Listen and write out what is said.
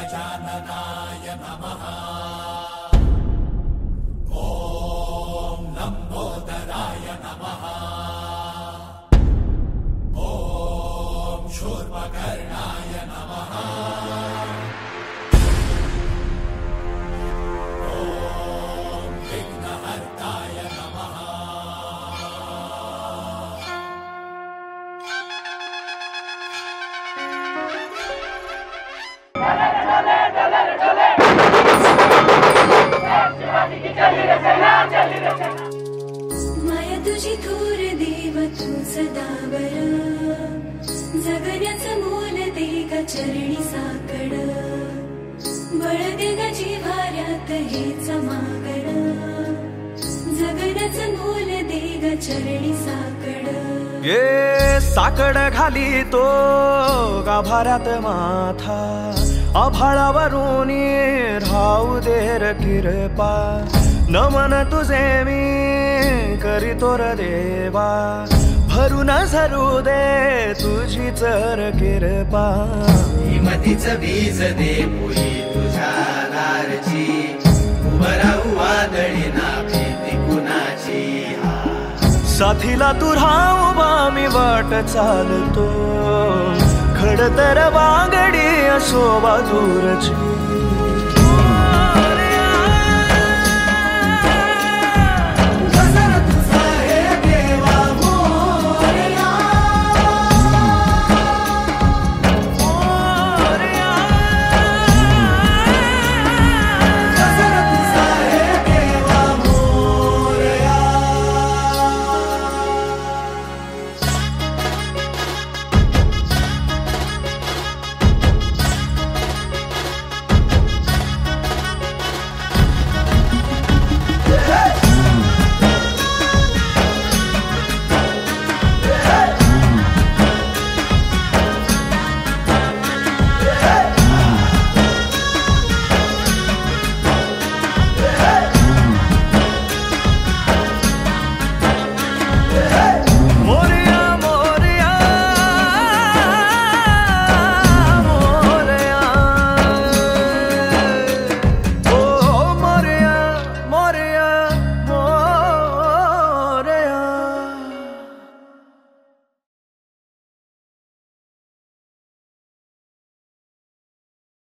गजाननाय नमः। ॐ लंबोदराय नमः। ॐ शूर्पकर्णाय नमः। ॐ विघ्नहर्ताय नमः। माया तुझी थोर देव तू सदा बरा, जगण्याचं मोल दे ग चरणी साकड, बळ दे ग जिव्हाऱ्यात हेच मागण, जगण्याचं मोल दे ग चरणी साकड। ये साकड घाली तो गाभाऱ्यात माथा, आभाळावरून राहू दे र कृपा, नमन तुझे मी करीतो र देवा, भरून झरू दे तुझी चर कृपा। हिमतीचं बीज दे पोई तुझ्या दारची, उभं राहू वादळी ना भीती कुणाची। साथीला तू राहू मी वाट चालतो, खडतर वागडी असो बाजूरची,